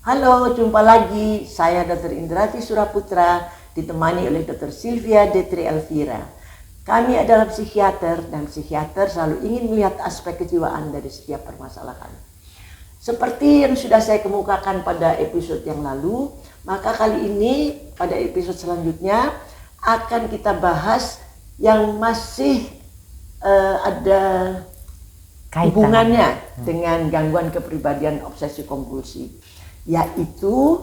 Halo, jumpa lagi. Saya Dr. Indrati Suraputra, ditemani oleh Dr. Sylvia Detri Elvira. Kami adalah psikiater dan psikiater selalu ingin melihat aspek kejiwaan dari setiap permasalahan. Seperti yang sudah saya kemukakan pada episode yang lalu, maka kali ini pada episode selanjutnya akan kita bahas yang masih ada hubungannya dengan gangguan kepribadian obsesi kompulsi, yaitu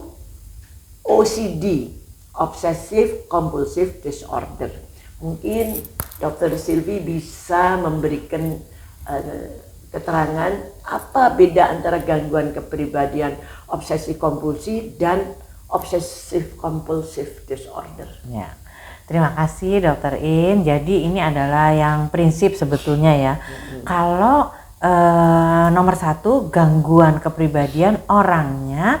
OCD, Obsessive Compulsive Disorder. Mungkin Dr. Sylvie bisa memberikan keterangan apa beda antara gangguan kepribadian obsesi kompulsi dan obsessive compulsive disorder. Ya. Terima kasih Dokter In. Jadi ini adalah yang prinsip sebetulnya ya. Kalau nomor satu, gangguan kepribadian, orangnya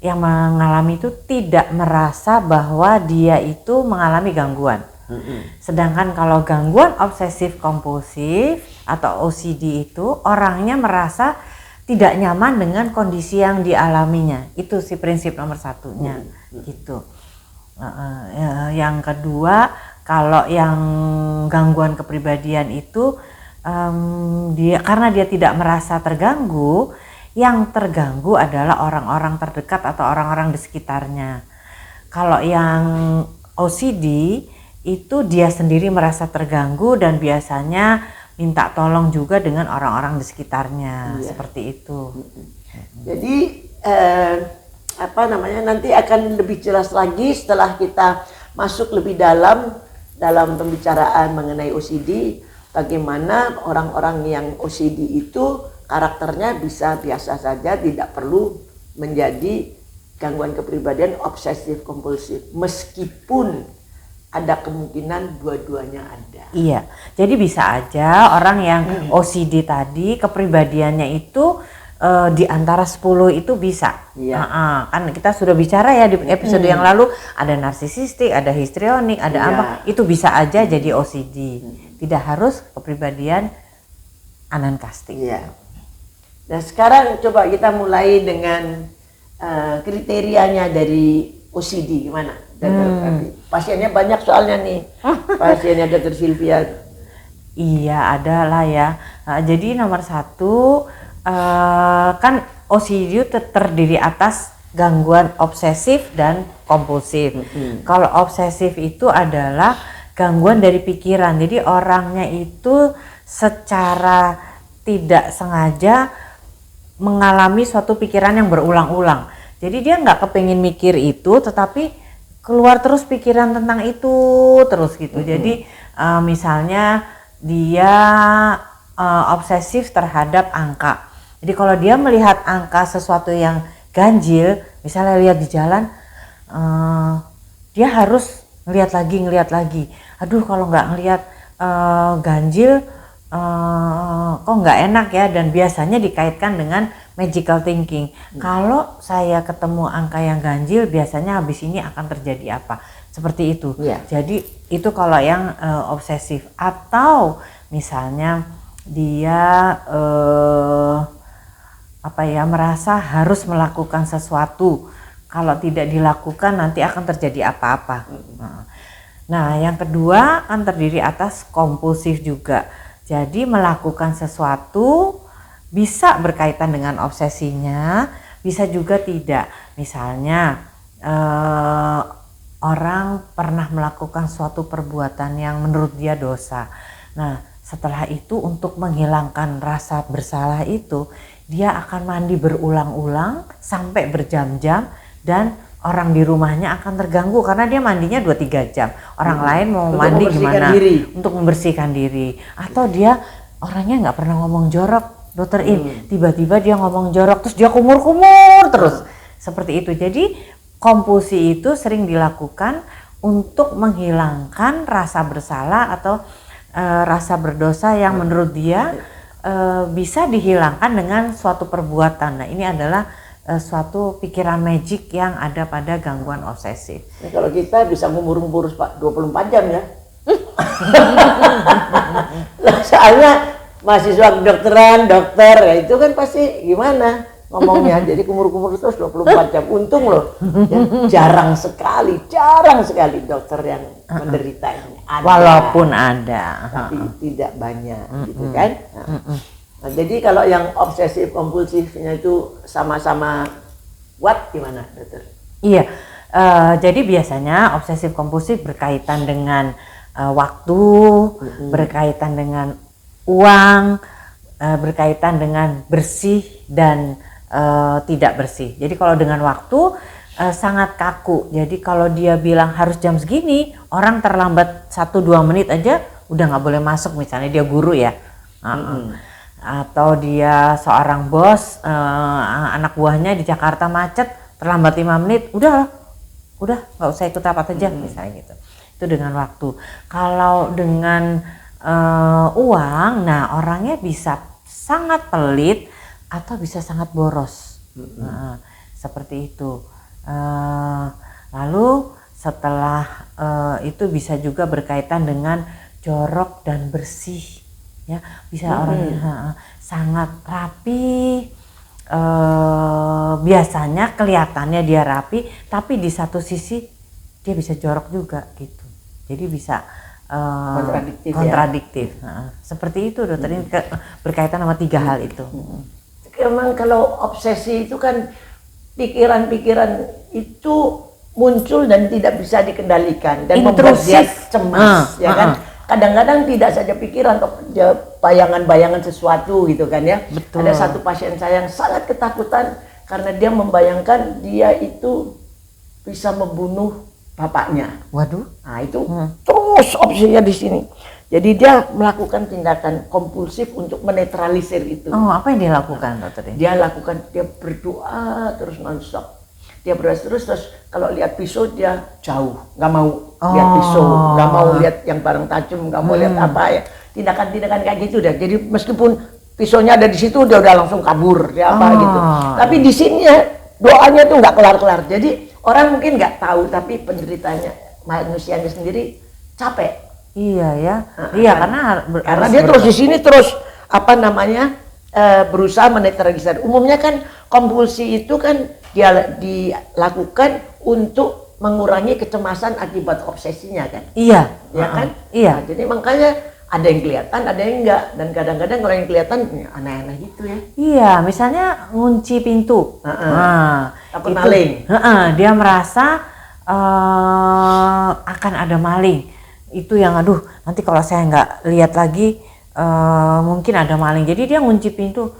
yang mengalami itu tidak merasa bahwa dia itu mengalami gangguan. Sedangkan kalau gangguan obsesif kompulsif atau OCD itu orangnya merasa tidak nyaman dengan kondisi yang dialaminya. Itu sih prinsip nomor satunya gitu. Yang kedua, kalau yang gangguan kepribadian itu karena dia tidak merasa terganggu, yang terganggu adalah orang-orang terdekat atau orang-orang di sekitarnya. Kalau yang OCD itu dia sendiri merasa terganggu dan biasanya minta tolong juga dengan orang-orang di sekitarnya, seperti itu. Jadi nanti akan lebih jelas lagi setelah kita masuk lebih dalam pembicaraan mengenai OCD, bagaimana orang-orang yang OCD itu karakternya bisa biasa saja, tidak perlu menjadi gangguan kepribadian obsesif kompulsif, meskipun ada kemungkinan dua-duanya ada. Iya, jadi bisa aja orang yang OCD tadi kepribadiannya itu di antara 10 itu bisa. Kan kita sudah bicara ya di episode yang lalu, ada narsisistik, ada histrionik, ada apa, itu bisa aja jadi OCD. Tidak harus kepribadian anankastik. Nah sekarang coba kita mulai dengan kriterianya dari OCD gimana? Pasiennya banyak soalnya nih, pasiennya Dr. Sylvia. Iya ada lah ya. Jadi nomor satu, kan OCD itu terdiri atas gangguan obsesif dan kompulsif. Kalau obsesif itu adalah gangguan dari pikiran. Jadi orangnya itu secara tidak sengaja mengalami suatu pikiran yang berulang-ulang. Jadi dia nggak kepengin mikir itu, tetapi keluar terus pikiran tentang itu terus gitu. Jadi misalnya dia obsesif terhadap angka. Jadi kalau dia melihat angka sesuatu yang ganjil, misalnya lihat di jalan, dia harus ngeliat lagi. Aduh kalau nggak ngeliat ganjil, kok nggak enak ya. Dan biasanya dikaitkan dengan magical thinking. Kalau saya ketemu angka yang ganjil, biasanya habis ini akan terjadi apa? Seperti itu. Jadi itu kalau yang obsesif. Atau misalnya dia merasa harus melakukan sesuatu, kalau tidak dilakukan nanti akan terjadi apa-apa. Nah yang kedua kan terdiri atas kompulsif juga. Jadi melakukan sesuatu bisa berkaitan dengan obsesinya, bisa juga tidak. Misalnya orang pernah melakukan suatu perbuatan yang menurut dia dosa. Nah setelah itu untuk menghilangkan rasa bersalah itu, dia akan mandi berulang-ulang sampai berjam-jam, dan orang di rumahnya akan terganggu karena dia mandinya 2-3 jam. Orang lain mau untuk mandi gimana? Untuk membersihkan diri. Atau dia orangnya nggak pernah ngomong jorok, Dokter In. Tiba-tiba dia ngomong jorok, terus dia kumur-kumur terus. Seperti itu. Jadi kompulsi itu sering dilakukan untuk menghilangkan rasa bersalah atau rasa berdosa yang menurut dia bisa dihilangkan dengan suatu perbuatan. Nah ini adalah suatu pikiran magic yang ada pada gangguan obsesif. Nah, kalau kita bisa ngumur-ngumur Pak 24 jam ya. Soalnya mahasiswa kedokteran, dokter ya itu kan pasti gimana ngomongnya. Jadi kumur-kumur terus 24 jam. Untung loh, ya, jarang sekali dokter yang menderita ini. Ada, walaupun ada, tapi tidak banyak, gitu kan. Nah, jadi kalau yang obsesif kompulsifnya itu sama-sama kuat gimana, dokter? Iya, jadi biasanya obsesif kompulsif berkaitan dengan waktu, berkaitan dengan uang, berkaitan dengan bersih dan tidak bersih. Jadi kalau dengan waktu sangat kaku. Jadi kalau dia bilang harus jam segini, orang terlambat 1-2 menit aja udah nggak boleh masuk. Misalnya dia guru ya, atau dia seorang bos, anak buahnya di Jakarta macet, terlambat 5 menit, udah nggak usah ikut rapat aja, misalnya gitu. Itu dengan waktu. Kalau dengan uang, nah orangnya bisa sangat pelit atau bisa sangat boros. Nah, seperti itu. Lalu setelah itu bisa juga berkaitan dengan jorok dan bersih, ya, bisa orangnya sangat rapi. Biasanya kelihatannya dia rapi, tapi di satu sisi dia bisa jorok juga gitu. Jadi bisa kontradiktif. Ya? Seperti itu, dokter. Ini berkaitan sama 3 hal itu. Memang kalau obsesi itu kan pikiran-pikiran itu muncul dan tidak bisa dikendalikan dan membuat dia cemas, ya kan? Kadang-kadang tidak saja pikiran, bayangan-bayangan sesuatu gitu kan ya. Betul. Ada satu pasien saya yang sangat ketakutan karena dia membayangkan dia itu bisa membunuh bapaknya. Waduh. Nah itu terus opsinya di sini. Jadi dia melakukan tindakan kompulsif untuk menetralisir itu. Oh, apa yang dia lakukan, dokter? Dia berdoa terus nonstop. Dia berdoa terus kalau lihat pisau dia jauh, nggak mau lihat pisau, nggak mau lihat yang barang tajam, nggak mau lihat apa ya. Tindakan-tindakan kayak gitu dah. Jadi meskipun pisaunya ada di situ, dia udah langsung kabur, dia apa gitu. Tapi di sini ya doanya tuh nggak kelar-kelar. Jadi orang mungkin nggak tahu, tapi penderitanya manusianya sendiri capek. Iya ya, iya karena dia terus di sini terus berusaha menetralisir. Umumnya kan kompulsi itu kan dia dilakukan untuk mengurangi kecemasan akibat obsesinya kan. Iya, ya kan. Iya. Nah, jadi makanya ada yang kelihatan, ada yang enggak, dan kadang-kadang kalau yang kelihatan aneh-aneh gitu ya. Iya, misalnya ngunci pintu. Takut maling. Dia merasa akan ada maling. Itu yang aduh, nanti kalau saya nggak lihat lagi mungkin ada maling. Jadi dia ngunci pintu,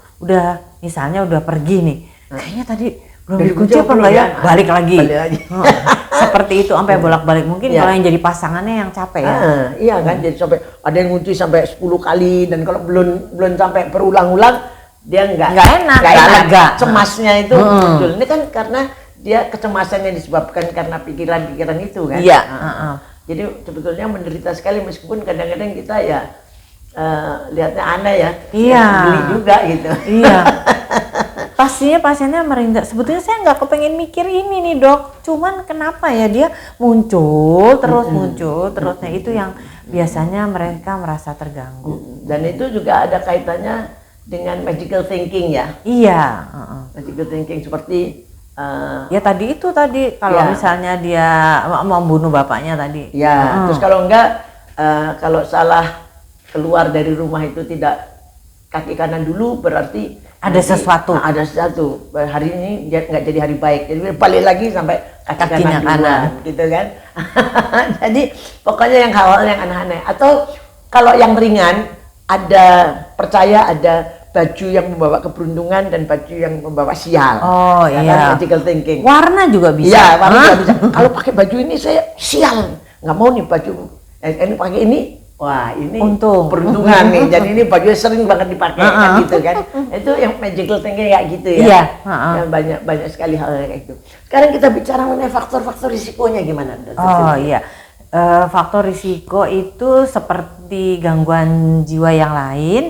misalnya udah pergi nih. Kayaknya tadi belum dikunci apa enggak ya? Balik lagi. Seperti itu sampai bolak-balik. Mungkin kalau yang jadi pasangannya yang capek ya. Iya kan, jadi sampai ada yang ngunci sampai 10 kali, dan kalau belum sampai berulang-ulang dia nggak enak, lega. Cemasnya itu muncul. Ini kan karena dia kecemasan yang disebabkan karena pikiran-pikiran itu kan. Iya. Jadi sebetulnya menderita sekali, meskipun kadang-kadang kita ya lihatnya aneh ya. Iya. Geli juga gitu. Iya. Pastinya pasiennya merinding. Sebetulnya saya nggak kepengen mikir ini nih dok. Cuman kenapa ya dia muncul terus. Nah itu yang biasanya mereka merasa terganggu. Dan itu juga ada kaitannya dengan magical thinking ya. Iya. Magical thinking seperti ya tadi kalau misalnya dia mau membunuh bapaknya tadi. Ya, terus kalau enggak kalau salah keluar dari rumah itu tidak kaki kanan dulu, berarti ada sesuatu. Ada sesuatu. Hari ini dia nggak jadi hari baik. Jadi balik lagi sampai kaki kanan gitu kan. Jadi pokoknya yang hal yang aneh-aneh. Atau kalau yang ringan ada baju yang membawa keberuntungan dan baju yang membawa sial. Oh ya, iya. Kan, magical thinking. Warna juga bisa. Iya, warna juga bisa. Kalau pakai baju ini saya sial, nggak mau nih baju. Ini pakai ini, wah ini untung, peruntungan nih. Jadi ini baju sering banget dipakai kan gitu kan. Itu yang magical thinking kayak gitu ya. Iya. Banyak sekali hal kayak gitu. Sekarang kita bicara mengenai faktor-faktor risikonya gimana, Dokter? Oh iya. Faktor risiko itu seperti gangguan jiwa yang lain.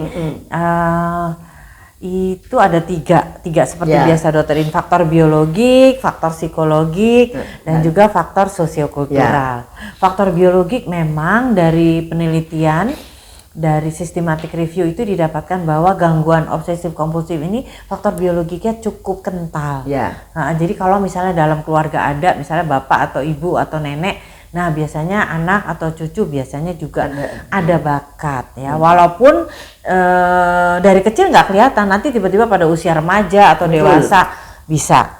Itu ada tiga seperti biasa dokterin, faktor biologik, faktor psikologik, dan juga faktor sosiokultural. Faktor biologik memang dari penelitian dari systematic review itu didapatkan bahwa gangguan obsesif kompulsif ini faktor biologiknya cukup kental. Nah, jadi kalau misalnya dalam keluarga ada misalnya bapak atau ibu atau nenek, nah biasanya anak atau cucu biasanya juga ada bakat ya, walaupun dari kecil nggak kelihatan, nanti tiba-tiba pada usia remaja atau dewasa bisa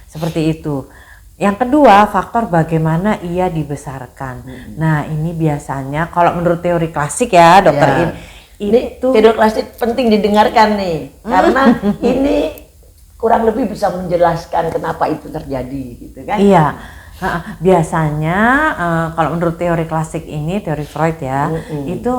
seperti itu. Yang kedua, faktor bagaimana ia dibesarkan. Nah, ini biasanya kalau menurut teori klasik ya, Dokter ini teori klasik penting didengarkan nih, karena ini kurang lebih bisa menjelaskan kenapa itu terjadi, gitu kan? Iya, biasanya kalau menurut teori klasik ini, teori Freud ya, itu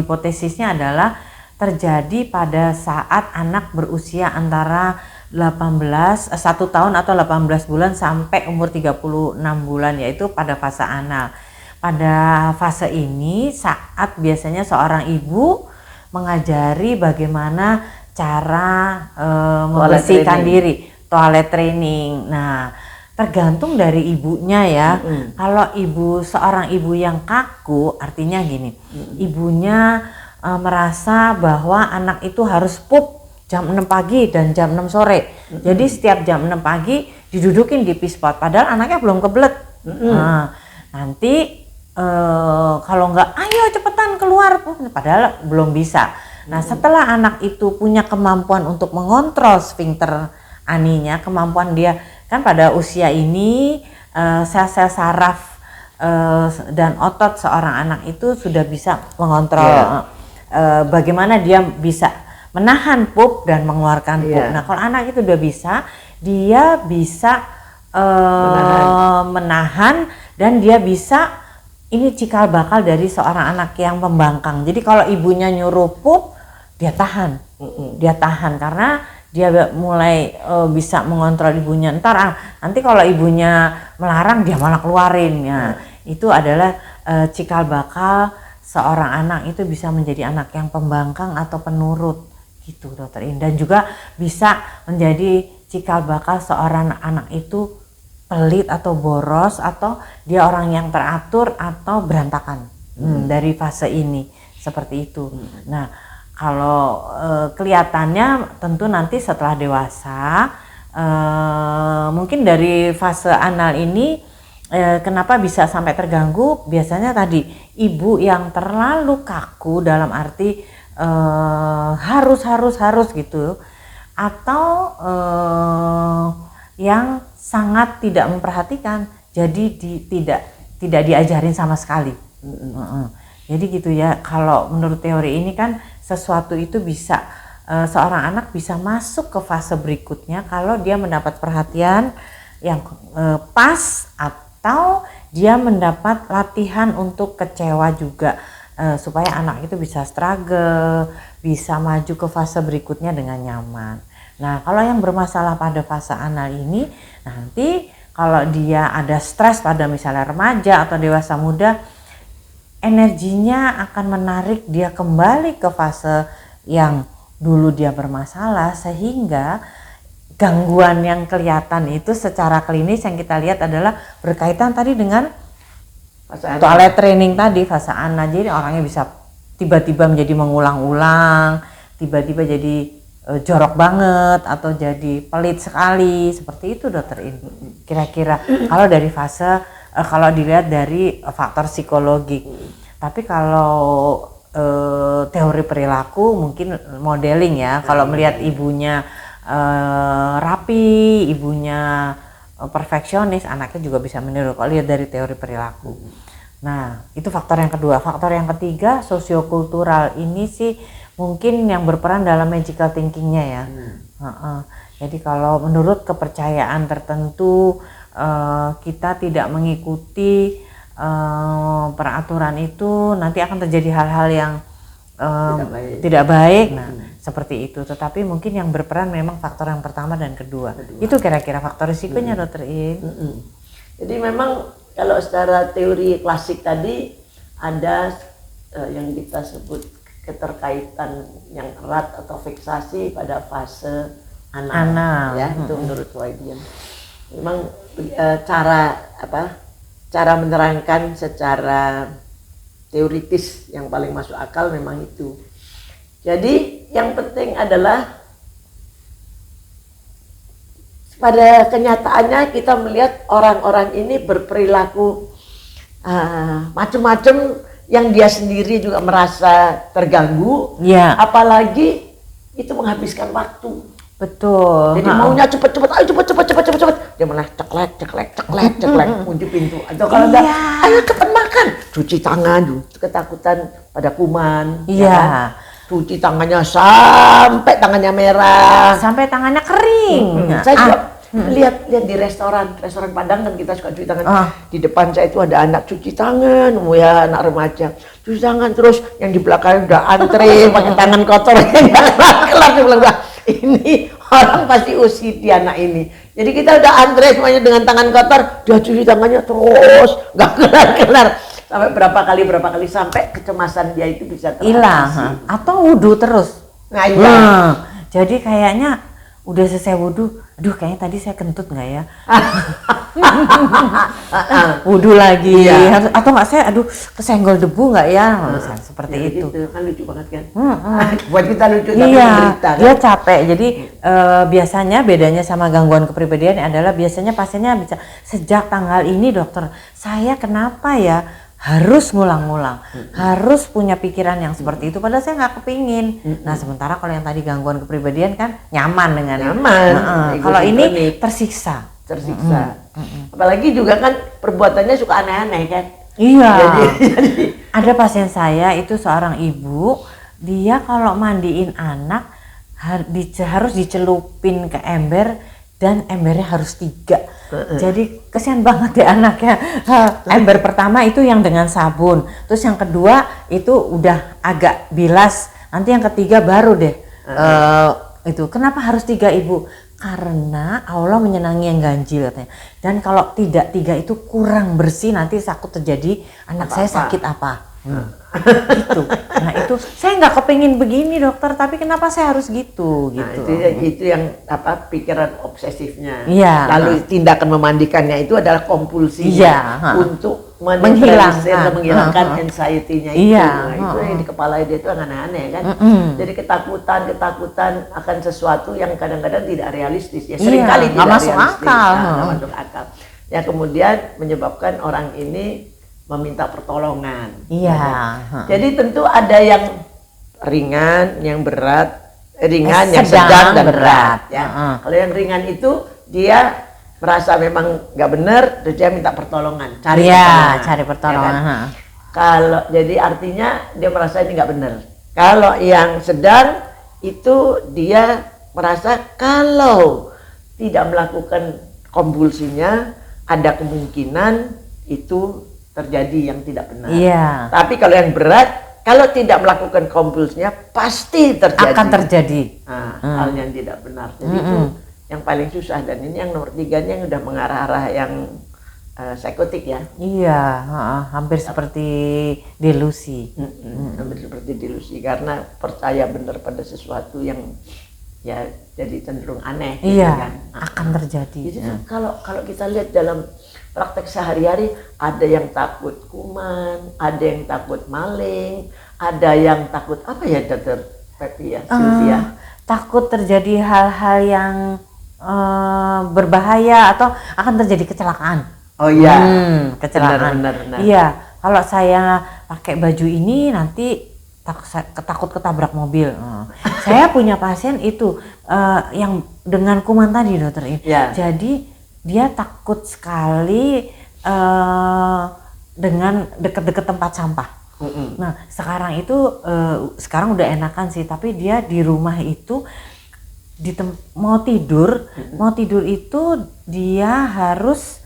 hipotesisnya adalah terjadi pada saat anak berusia antara 1 tahun atau 18 bulan sampai umur 36 bulan, yaitu pada fase anal. Pada fase ini saat biasanya seorang ibu mengajari bagaimana cara membersihkan diri, toilet training. Nah, tergantung dari ibunya ya. Kalau seorang ibu yang kaku, artinya gini, ibunya merasa bahwa anak itu harus pup jam 6 pagi dan jam 6 sore. Jadi setiap jam 6 pagi didudukin di pispot, padahal anaknya belum kebelet. Nah, nanti kalau enggak, ayo cepetan keluar, padahal belum bisa. Nah, setelah anak itu punya kemampuan untuk mengontrol sfinkter aninya, kemampuan dia kan pada usia ini sel-sel saraf dan otot seorang anak itu sudah bisa mengontrol bagaimana dia bisa menahan pup dan mengeluarkan pup. Nah, kalau anak itu udah bisa, dia bisa menahan dan dia bisa, ini cikal bakal dari seorang anak yang pembangkang. Jadi kalau ibunya nyuruh pup, dia tahan. Dia tahan karena dia mulai bisa mengontrol ibunya. Nanti kalau ibunya melarang, dia malah keluarin. Ya, itu adalah cikal bakal seorang anak itu bisa menjadi anak yang pembangkang atau penurut. Gitu, Dokter In. Dan juga bisa menjadi cikal bakal seorang anak itu pelit atau boros, atau dia orang yang teratur atau berantakan dari fase ini, seperti itu. Nah, kalau kelihatannya tentu nanti setelah dewasa, mungkin dari fase anal ini kenapa bisa sampai terganggu, biasanya tadi ibu yang terlalu kaku dalam arti harus gitu, atau yang sangat tidak memperhatikan, jadi tidak diajarin sama sekali. Jadi gitu ya, kalau menurut teori ini kan sesuatu itu bisa seorang anak bisa masuk ke fase berikutnya kalau dia mendapat perhatian yang pas, atau dia mendapat latihan untuk kecewa juga, supaya anak itu bisa struggle, bisa maju ke fase berikutnya dengan nyaman. Nah, kalau yang bermasalah pada fase anal ini, nanti kalau dia ada stres pada misalnya remaja atau dewasa muda, energinya akan menarik dia kembali ke fase yang dulu dia bermasalah, sehingga gangguan yang kelihatan itu secara klinis yang kita lihat adalah berkaitan tadi dengan toilet training tadi, fase ana. Jadi orangnya bisa tiba-tiba menjadi mengulang-ulang, tiba-tiba jadi jorok banget, atau jadi pelit sekali, seperti itu, Dokter In. Kira-kira kalau dari fase kalau dilihat dari faktor psikologi. Tapi kalau teori perilaku mungkin modeling ya. Kalau melihat ibunya rapi, ibunya perfeksionis, anaknya juga bisa meniru kalau lihat dari teori perilaku. Nah, itu faktor yang kedua. Faktor yang ketiga, sosiokultural. Ini sih mungkin yang berperan dalam magical thinkingnya ya. Jadi kalau menurut kepercayaan tertentu, kita tidak mengikuti peraturan itu, nanti akan terjadi hal-hal yang tidak baik. Nah, seperti itu. Tetapi mungkin yang berperan memang faktor yang pertama dan kedua. Itu kira-kira faktor risikonya, Dokter In. Jadi memang kalau secara teori klasik tadi ada yang kita sebut keterkaitan yang erat atau fiksasi pada fase anal. Ya, itu menurut Freudian. Memang cara menerangkan secara teoritis yang paling masuk akal memang itu. Jadi yang penting adalah pada kenyataannya kita melihat orang-orang ini berperilaku macam-macam yang dia sendiri juga merasa terganggu, apalagi itu menghabiskan waktu. Betul. Jadi maunya cepet-cepet, ayo cepet. Dia malah ceklek, kunci pintu. Atau kalau enggak, ayo cepet makan, cuci tangan, ketakutan pada kuman. Ya kan? Cuci tangannya sampai tangannya merah, sampai tangannya kering. Saya juga lihat di restoran Padang kan kita suka cuci tangan. Di depan saya itu ada anak cuci tangan, ya anak remaja cuci tangan, terus yang di belakang udah antre pakai tangan kotor kelar dia bilang, wah ini orang pasti OCD anak ini. Jadi kita udah antre semuanya dengan tangan kotor, dia cuci tangannya terus nggak kelar sampai berapa kali sampai kecemasan dia itu bisa hilang atau wudhu terus. Nah iya. Jadi kayaknya udah selesai wudhu, aduh kayaknya tadi saya kentut nggak ya? Wudhu lagi, atau nggak saya, aduh kesenggol debu nggak ya? Seperti ya, itu. Gitu. Kan lucu banget kan? Buat kita lucu tapi iya, menderita kan? Dia capek. Jadi biasanya bedanya sama gangguan kepribadian adalah biasanya pasiennya bisa sejak tanggal ini dokter, saya kenapa ya? Harus ngulang-ngulang, harus punya pikiran yang seperti itu. Padahal saya nggak kepingin. Nah sementara kalau yang tadi gangguan kepribadian kan nyaman dengan kalau ini tersiksa. Apalagi juga kan perbuatannya suka aneh-aneh kan. Iya. Jadi ada pasien saya itu seorang ibu, dia kalau mandiin anak harus dicelupin ke ember dan embernya harus 3. Jadi kesian banget deh anaknya. Ember pertama itu yang dengan sabun, terus yang kedua itu udah agak bilas, nanti yang ketiga baru deh itu. Kenapa harus 3 ibu? Karena Allah menyenangi yang ganjil katanya. Dan kalau tidak 3 itu kurang bersih, nanti takut terjadi anak saya sakit apa. Gitu. Nah itu saya nggak kepingin begini dokter, tapi kenapa saya harus gitu? Itu yang pikiran obsesifnya. Iya. Lalu tindakan memandikannya itu adalah kompulsi untuk menghilangkan anxiety-nya itu. Nah, itu yang di kepala dia itu aneh-aneh kan. Jadi ketakutan akan sesuatu yang kadang-kadang tidak realistis ya. Seringkali tidak masuk akal. Nggak masuk akal. Ya kemudian menyebabkan orang ini meminta pertolongan. Iya. Jadi tentu ada yang ringan, yang berat, yang sedang dan berat. Ya. Kalau yang ringan itu dia merasa memang nggak benar, terus dia minta pertolongan, cari pertolongan. Ya kan? Kalau jadi artinya dia merasa ini nggak benar. Kalau yang sedang itu dia merasa kalau tidak melakukan kompulsinya ada kemungkinan itu terjadi yang tidak benar. Iya. Tapi kalau yang berat, kalau tidak melakukan kompulsinya pasti terjadi. Akan terjadi. Hal yang tidak benar. Jadi itu yang paling susah, dan ini yang nomor 3-nya yang udah mengarah-arah yang psikotik ya. Iya, hampir seperti delusi. Hampir seperti delusi karena percaya benar pada sesuatu yang ya jadi cenderung aneh. Iya, gitu kan. akan terjadi. Jadi kalau kita lihat dalam praktek sehari-hari, ada yang takut kuman, ada yang takut maling, ada yang takut apa ya dokter Pepi ya, Sylvia? Takut terjadi hal-hal yang berbahaya atau akan terjadi kecelakaan. Oh iya, kecelakaan. Benar. Iya, kalau saya pakai baju ini nanti takut ketabrak mobil. Saya punya pasien itu yang dengan kuman tadi dokter ini. Yeah. Jadi dia takut sekali dengan dekat-dekat tempat sampah. Nah sekarang itu sekarang udah enakan sih, tapi dia di rumah itu mau tidur itu dia harus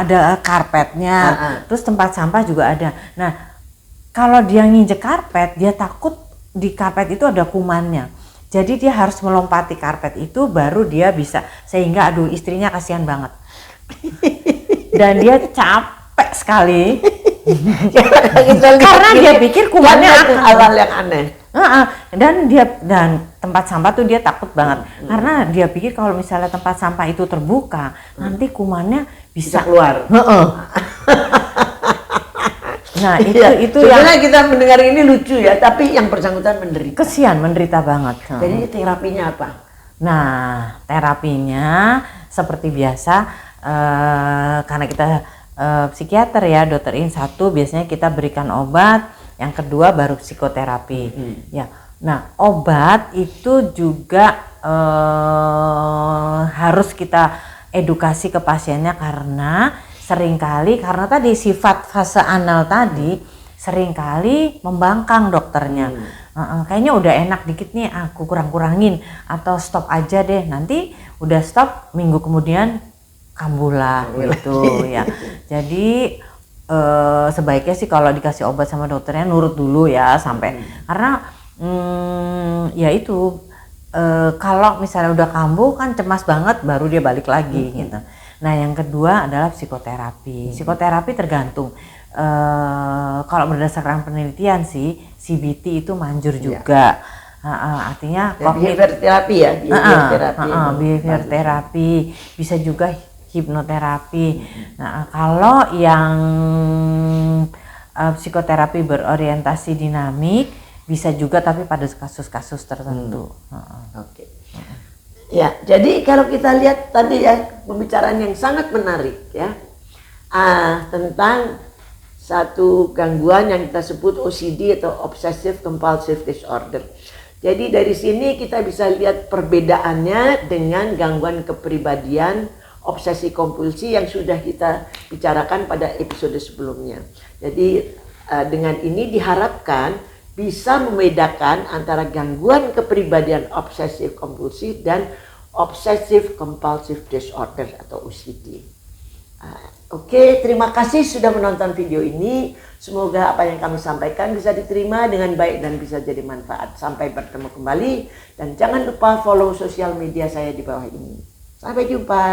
ada karpetnya, terus tempat sampah juga ada. Nah kalau dia nginjek karpet, dia takut di karpet itu ada kumannya. Jadi dia harus melompati karpet itu baru dia bisa, sehingga istrinya kasihan banget. Dan dia capek sekali. Karena dia pikir kumannya awal yang aneh. Dan tempat sampah tuh dia takut banget karena dia pikir kalau misalnya tempat sampah itu terbuka nanti kumannya bisa keluar. Nah itu sebenarnya kita mendengar ini lucu ya, tapi yang bersangkutan menderita. Kesian, menderita banget. Jadi terapinya apa? Nah terapinya seperti biasa karena kita psikiater ya, dokter In, satu biasanya kita berikan obat, yang kedua baru psikoterapi. Ya, nah obat itu juga harus kita edukasi ke pasiennya karena seringkali karena tadi sifat fase anal tadi seringkali membangkang dokternya. Kayaknya udah enak dikit nih, aku kurang-kurangin atau stop aja deh, nanti udah stop minggu kemudian kambuh gitu ya. Jadi sebaiknya sih kalau dikasih obat sama dokternya nurut dulu ya sampai karena ya itu kalau misalnya udah kambuh kan cemas banget baru dia balik lagi gitu. Nah yang kedua adalah psikoterapi. Psikoterapi tergantung kalau berdasarkan penelitian sih CBT itu manjur juga. Artinya behavior terapi ya, behavior terapi, bisa juga hipnoterapi. Nah kalau yang psikoterapi berorientasi dinamik bisa juga tapi pada kasus-kasus tertentu. Oke. Ya, jadi kalau kita lihat tadi ya pembicaraan yang sangat menarik ya tentang satu gangguan yang kita sebut OCD atau Obsessive Compulsive Disorder. Jadi dari sini kita bisa lihat perbedaannya dengan gangguan kepribadian obsesi kompulsi yang sudah kita bicarakan pada episode sebelumnya. Jadi dengan ini diharapkan bisa membedakan antara gangguan kepribadian obsesif kompulsif dan obsessive compulsive disorder atau OCD. Oke, terima kasih sudah menonton video ini. Semoga apa yang kami sampaikan bisa diterima dengan baik dan bisa jadi manfaat. Sampai bertemu kembali dan jangan lupa follow sosial media saya di bawah ini. Sampai jumpa.